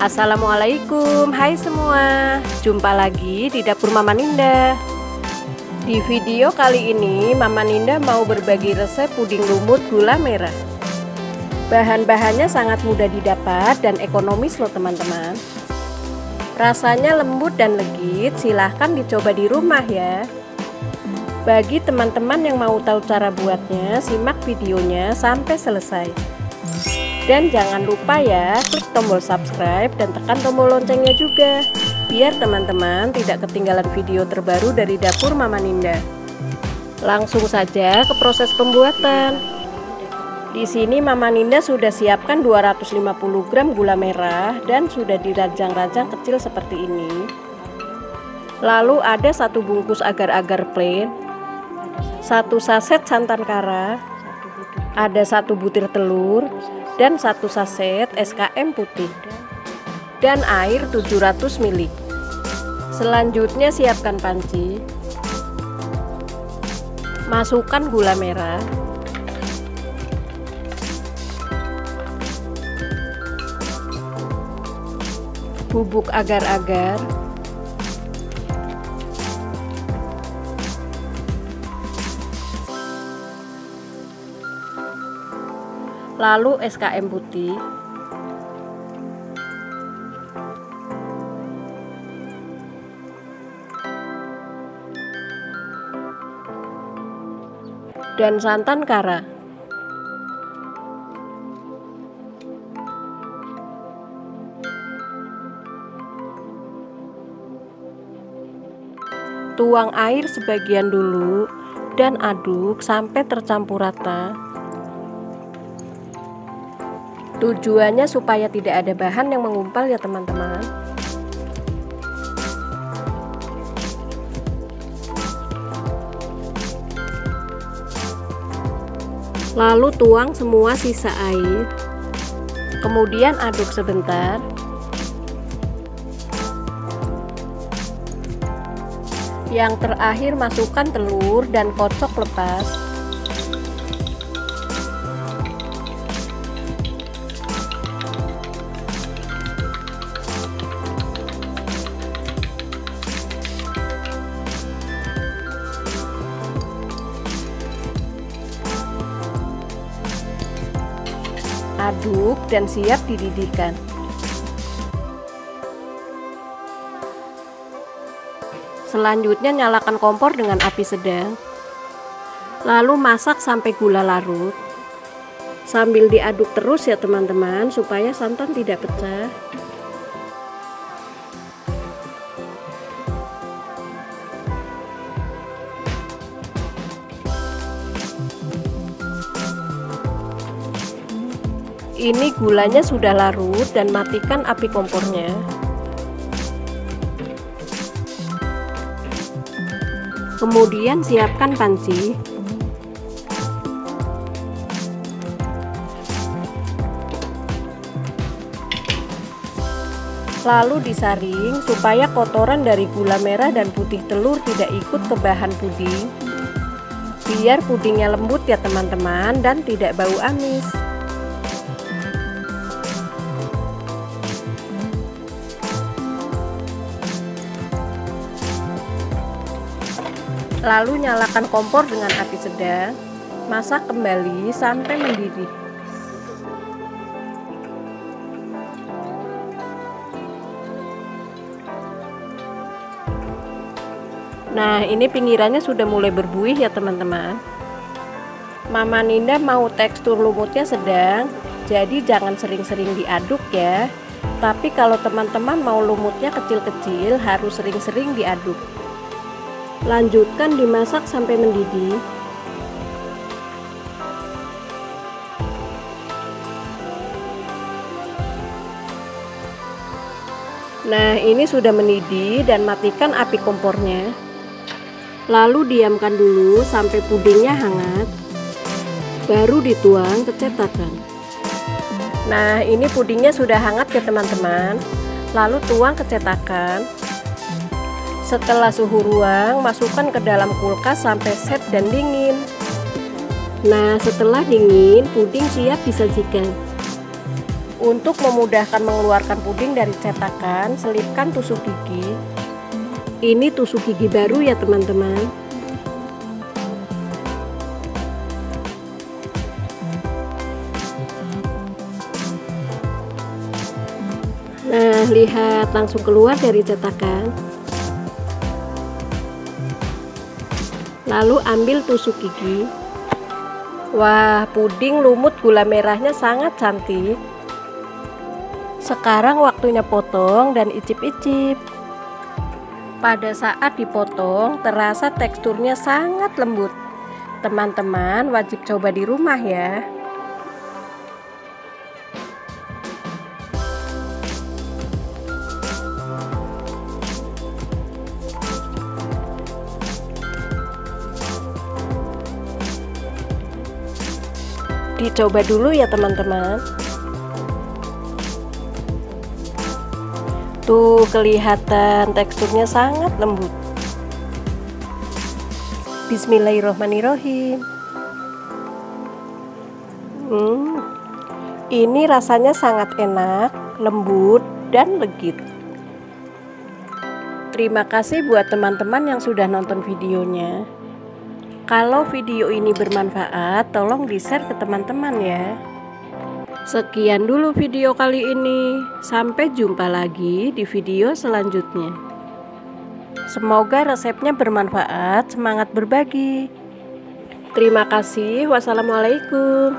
Assalamualaikum, hai semua. Jumpa lagi di dapur Mama Ninda. Di video kali ini Mama Ninda mau berbagi resep puding lumut gula merah. Bahan-bahannya sangat mudah didapat dan ekonomis loh teman-teman. Rasanya lembut dan legit, silahkan dicoba di rumah ya. Bagi teman-teman yang mau tahu cara buatnya, simak videonya sampai selesai. Dan jangan lupa ya, klik tombol subscribe dan tekan tombol loncengnya juga, biar teman-teman tidak ketinggalan video terbaru dari dapur Mama Ninda. Langsung saja ke proses pembuatan. Di sini Mama Ninda sudah siapkan 250 gram gula merah dan sudah dirajang-rajang kecil seperti ini. Lalu ada 1 bungkus agar-agar plain, 1 saset santan kara, ada 1 butir telur, dan 1 saset SKM putih dan air 700 ml. Selanjutnya siapkan panci, masukkan gula merah, bubuk agar-agar, lalu SKM putih, dan santan kara. Tuang air sebagian dulu dan aduk sampai tercampur rata. Tujuannya supaya tidak ada bahan yang mengumpal ya teman-teman. Lalu tuang semua sisa air, kemudian aduk sebentar. Yang terakhir masukkan telur dan kocok lepas. Aduk dan siap dididihkan. Selanjutnya nyalakan kompor dengan api sedang. Lalu masak sampai gula larut. Sambil diaduk terus ya teman-teman, supaya santan tidak pecah. Ini gulanya sudah larut dan matikan api kompornya. Kemudian siapkan panci. Lalu disaring supaya kotoran dari gula merah dan putih telur tidak ikut ke bahan puding. Biar pudingnya lembut ya teman-teman dan tidak bau amis. Lalu nyalakan kompor dengan api sedang, masak kembali sampai mendidih. Nah, ini pinggirannya sudah mulai berbuih ya teman-teman. Mama Ninda mau tekstur lumutnya sedang, jadi jangan sering-sering diaduk ya. Tapi kalau teman-teman mau lumutnya kecil-kecil, harus sering-sering diaduk. Lanjutkan dimasak sampai mendidih. Nah, ini sudah mendidih dan matikan api kompornya. Lalu diamkan dulu sampai pudingnya hangat. Baru dituang ke cetakan. Nah, ini pudingnya sudah hangat ya teman-teman. Lalu tuang ke cetakan. Setelah suhu ruang, masukkan ke dalam kulkas sampai set dan dingin. Nah, setelah dingin, puding siap disajikan. Untuk memudahkan mengeluarkan puding dari cetakan, selipkan tusuk gigi. Ini tusuk gigi baru ya teman-teman. Nah, lihat, langsung keluar dari cetakan. Lalu ambil tusuk gigi. Wah, puding lumut gula merahnya sangat cantik. Sekarang waktunya potong dan icip-icip. Pada saat dipotong, terasa teksturnya sangat lembut. Teman-teman wajib coba di rumah ya. Dicoba dulu ya teman-teman. Tuh, kelihatan teksturnya sangat lembut. Bismillahirrohmanirrohim. Ini rasanya sangat enak, lembut, dan legit. Terima kasih buat teman-teman yang sudah nonton videonya. Kalau video ini bermanfaat, tolong di-share ke teman-teman ya. Sekian dulu video kali ini. Sampai jumpa lagi di video selanjutnya. Semoga resepnya bermanfaat. Semangat berbagi. Terima kasih. Wassalamualaikum.